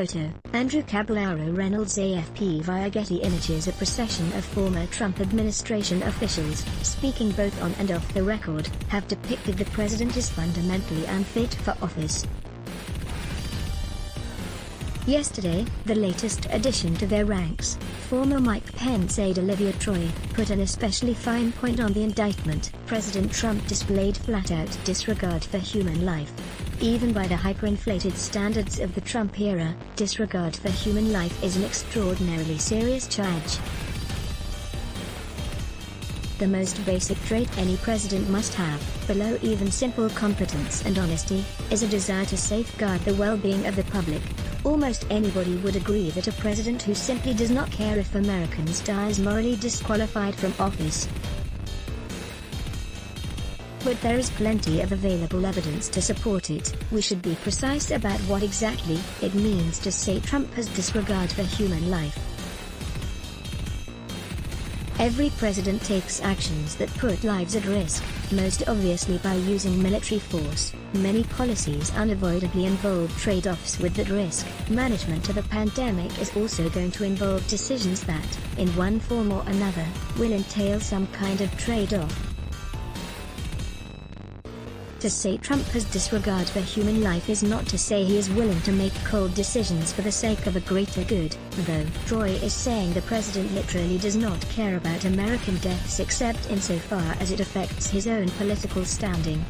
photo. Andrew Caballero Reynolds AFP via Getty Images. A procession of former Trump administration officials, speaking both on and off the record, have depicted the president as fundamentally unfit for office. Yesterday, the latest addition to their ranks, former Mike Pence aide Olivia Troy, put an especially fine point on the indictment. President Trump displayed flat-out disregard for human life. Even by the hyperinflated standards of the Trump era, disregard for human life is an extraordinarily serious charge. The most basic trait any president must have, below even simple competence and honesty, is a desire to safeguard the well-being of the public. Almost anybody would agree that a president who simply does not care if Americans die is morally disqualified from office. But there is plenty of available evidence to support it. We should be precise about what exactly it means to say Trump has disregard for human life. Every president takes actions that put lives at risk, most obviously by using military force. Many policies unavoidably involve trade-offs with that risk. Management of a pandemic is also going to involve decisions that, in one form or another, will entail some kind of trade-off. To say Trump has disregard for human life is not to say he is willing to make cold decisions for the sake of a greater good, though. Troy is saying the president literally does not care about American deaths except insofar as it affects his own political standing.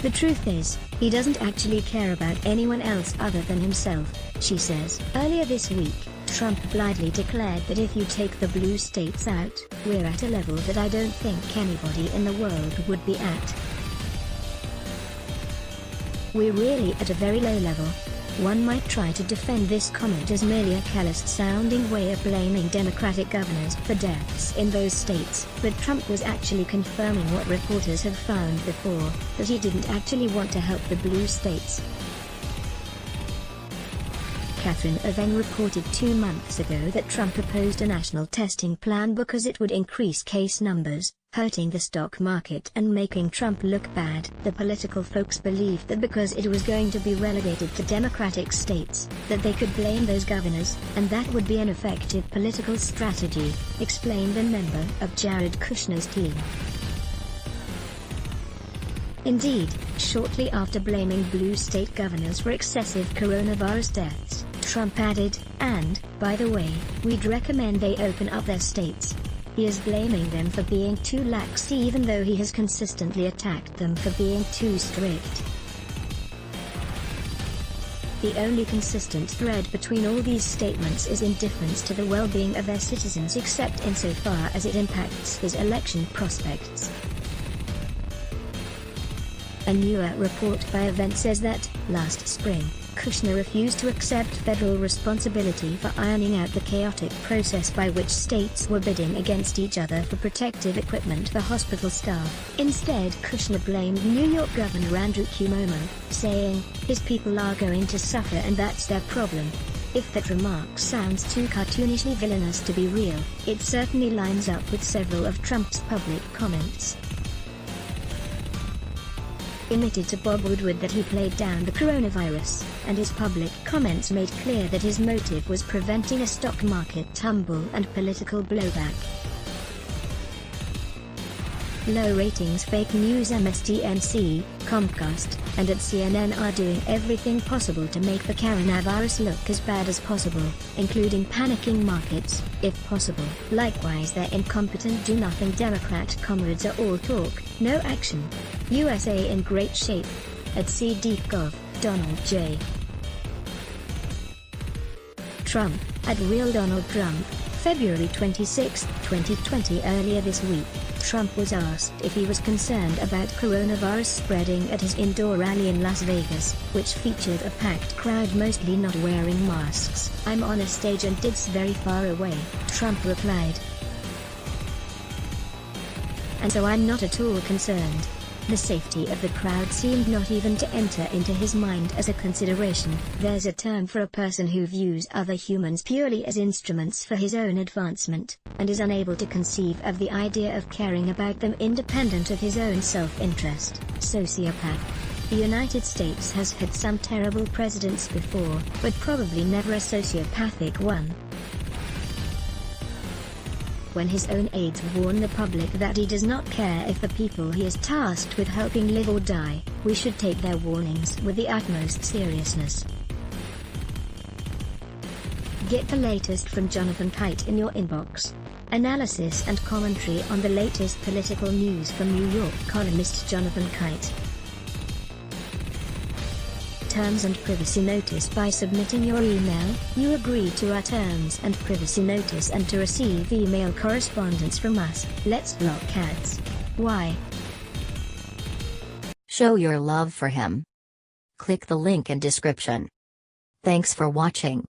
The truth is, he doesn't actually care about anyone else other than himself, she says. Earlier this week, Trump blithely declared that if you take the blue states out, we're at a level that I don't think anybody in the world would be at. We're really at a very low level. One might try to defend this comment as merely a callous-sounding way of blaming Democratic governors for deaths in those states, but Trump was actually confirming what reporters have found before, that he didn't actually want to help the blue states. Catherine Irving reported 2 months ago that Trump opposed a national testing plan because it would increase case numbers, hurting the stock market and making Trump look bad. The political folks believed that because it was going to be relegated to Democratic states, that they could blame those governors, and that would be an effective political strategy, explained a member of Jared Kushner's team. Indeed, shortly after blaming blue state governors for excessive coronavirus deaths, Trump added, "And, by the way, we'd recommend they open up their states." He is blaming them for being too lax even though he has consistently attacked them for being too strict. The only consistent thread between all these statements is indifference to the well-being of their citizens except insofar as it impacts his election prospects. A newer report by Event says that, last spring, Kushner refused to accept federal responsibility for ironing out the chaotic process by which states were bidding against each other for protective equipment for hospital staff. Instead, Kushner blamed New York Governor Andrew Cuomo, saying, "His people are going to suffer and that's their problem." If that remark sounds too cartoonishly villainous to be real, it certainly lines up with several of Trump's public comments. Admitted to Bob Woodward that he played down the coronavirus, and his public comments made clear that his motive was preventing a stock market tumble and political blowback. Low ratings fake news MSDNC, Comcast, and at CNN are doing everything possible to make the coronavirus look as bad as possible, including panicking markets, if possible. Likewise their incompetent do-nothing Democrat comrades are all talk, no action. USA in great shape. At CDeepGov, Donald J. Trump, at Real Donald Trump, February 26, 2020. Earlier this week, Trump was asked if he was concerned about coronavirus spreading at his indoor rally in Las Vegas, which featured a packed crowd mostly not wearing masks. "I'm on a stage and it's very far away," Trump replied. "And so I'm not at all concerned." The safety of the crowd seemed not even to enter into his mind as a consideration. There's a term for a person who views other humans purely as instruments for his own advancement, and is unable to conceive of the idea of caring about them independent of his own self-interest. Sociopath. The United States has had some terrible presidents before, but probably never a sociopathic one. When his own aides warn the public that he does not care if the people he is tasked with helping live or die, we should take their warnings with the utmost seriousness. Get the latest from Jonathan Kite in your inbox. Analysis and commentary on the latest political news from New York columnist Jonathan Kite. Terms and privacy notice. By submitting your email, you agree to our terms and privacy notice and to receive email correspondence from us. Let's block cats. Why? Show your love for him. Click the link in description. Thanks for watching.